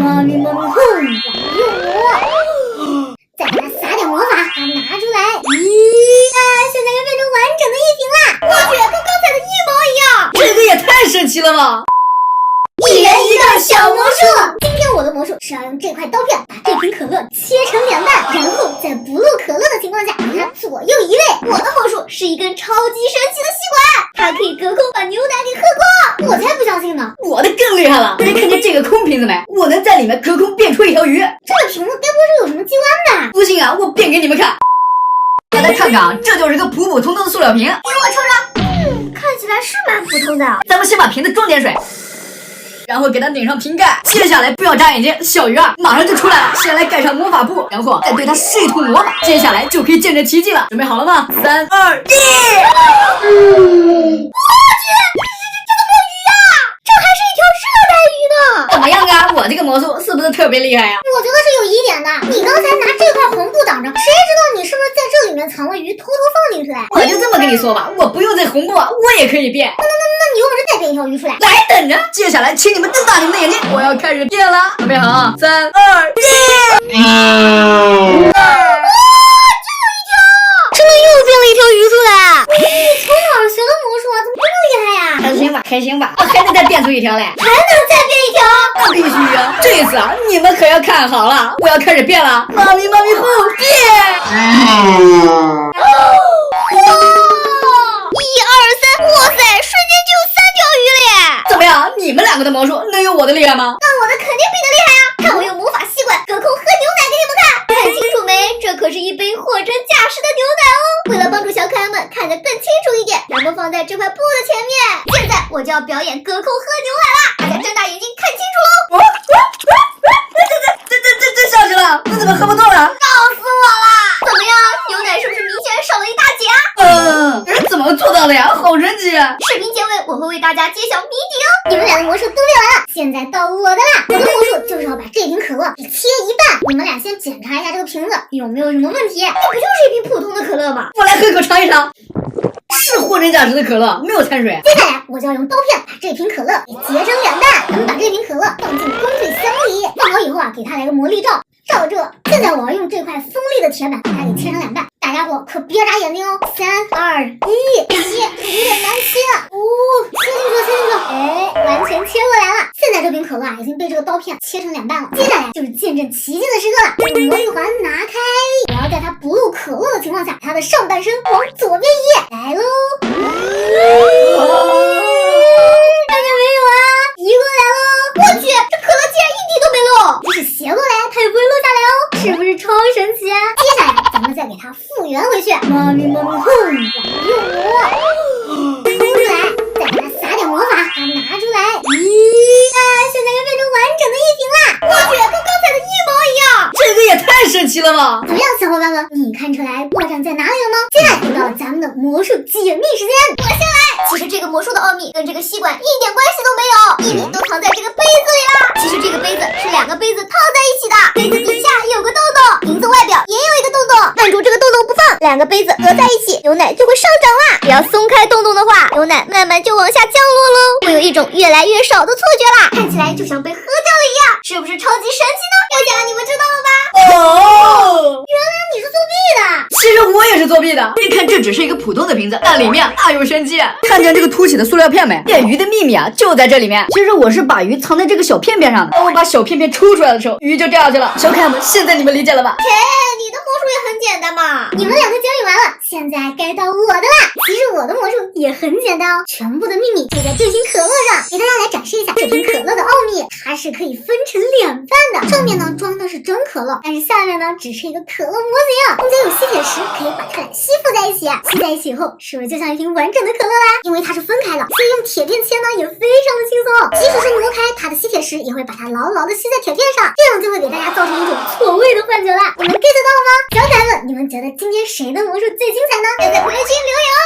妈咪哼，往右挪，再给它撒点魔法，把它拿出来。现在又变成完整的一瓶啦！我去，跟刚才的一模一样。这个也太神奇了吧！一人一个小魔术。今天我的魔术是要用这块刀片把这瓶可乐切成两半，然后在不漏可乐的情况下把它左右移位。我的魔术是一根超级神奇的吸管，它可以隔空把牛奶给喝光。我才不相信呢！我的更厉害了！大家看见这个空瓶子没？我能在里面隔空变出一条鱼。这个瓶子该不会是有什么机关吧？不信啊，我变给你们看。大家看看啊，这就是个普普通通的塑料瓶。给我瞅瞅。看起来是蛮普通的。咱们先把瓶子装点水。然后给它拧上瓶盖，接下来不要眨眼睛，小鱼儿马上就出来了。先来盖上魔法布，然后再对它施一通魔法，接下来就可以见证奇迹了。准备好了吗？3、2、1！我去，这个墨鱼呀，这还是一条热带鱼呢。怎么样啊？我这个魔术是不是特别厉害呀？我觉得是有疑点的。你刚才拿这块红布挡着，谁知道你是不是在这里面藏了鱼，偷偷放进去来？我就这么跟你说吧，我不用这红布啊，我也可以变。那你有本事再变一条鱼出来。来，等着，接下来请你们瞪大你们的眼睛，我要开始变了。准备好啊！3、2、1！真的又变了一条鱼出来！你从哪儿学的魔术啊？怎么这么厉害呀？开心吧，开心吧！我还能再变出一条来，还能再变一条？那必须啊！这一次啊，你们可要看好了，我要开始变了。妈咪后变！哇塞，瞬间就有3条鱼了耶！怎么样？你们两个的魔术能有我的厉害吗？那我的肯定比你厉害呀！看我用魔法吸管隔空喝牛奶给你们看，看清楚没？这可是一杯货真价实的牛奶哦！为了帮助小可爱们看得更清楚一点，咱们放在这块布的前面。现在我就要表演隔空喝牛奶啦！大家睁大眼睛看清楚喽！这下去了，我怎么喝不动了？闹死我了！怎么样？牛奶是不是明显少了一大截啊？怎么做到的呀？好神奇啊！视频结尾我会为大家揭晓谜底哦！你们俩的魔术都练完了，现在到我的啦！我的魔术就是要把这瓶可乐给切一半。你们俩先检查一下这个瓶子有没有什么问题。这不就是一瓶普通的可乐吗？我来喝口尝一尝。是货真价实的可乐，没有掺水。接下来我就要用刀片把这瓶可乐给截成两半。咱们把这瓶可乐放进工具箱里，放好以后啊，给它来个魔力罩，罩这。现在我要用这块锋利的铁板把它给切成两半。大家伙可别眨眼睛哦！3、2、1，切，有点难切啊！切进去，切进去，哎，完全切过来了。现在这瓶可乐啊已经被这个刀片切成两半了。接下来就是见证奇迹的时刻了。这个魔力环拿开，我要在它不露可乐的情况下，它的上半身往左边移，来喽！看见没有啊？移过来喽！我去，这可乐竟然一滴都没漏！即使斜过来，它也不会漏下来哦，是不是超神奇啊？接下来咱们再给它复原回去，妈咪哼，往右挪，出来，再给它撒点魔法，把它拿出来。现在又变成完整的一瓶啦！我去，跟刚才的一模一样！这个也太神奇了吧！怎么样，小伙伴们，你看出来破绽在哪里了吗？接下来又到了咱们的魔术解密时间，我先来。其实这个魔术的奥秘跟这个吸管一点关系都没有，秘密都藏在这个杯子里啦。其实这个杯子是2个杯子套在一起的，杯子底下有个洞洞，瓶子外表也有一个洞洞，按住这个洞洞不放，2个杯子合在一起，牛奶就会上涨啦。只要松开洞洞的话，牛奶慢慢就往下降落喽，会有一种越来越少的错觉啦，看起来就像被喝掉了一样，是不是超级神奇呢？我想你们知道了吧？原来你是作弊的。其实我也是作弊的。别看这只是一个普通的瓶子，但里面大有神机。看见这个凸起的塑料片没？电鱼的秘密啊，就在这里面。其实我是把鱼藏在这个小片片上的。当我把小片片抽出来的时候，鱼就掉下去了。小可爱们，现在你们理解了吧？你的魔术也很简单嘛。你们2个经历完了，现在该到我的啦。其实我的魔术也很简单哦，全部的秘密就在这瓶可乐上。给大家来展示一下这瓶可乐的奥秘，它是可以分成2半的。上面呢装的是真可乐，但是下面呢只是一个可乐模型，中间有吸铁石，可以把它俩吸附在一起。吸在一起以后，是不是就像一瓶完整的可乐啦？因为它是分开的，所以用铁片切呢也非常的轻松。即使是挪开它的吸铁石，也会把它牢牢的吸在铁片上，这样就会给大家造成一种错位的幻觉啦。你们 get 到了吗？小可爱们，你们觉得今天谁的魔术最精彩呢？要在评论区留言哦。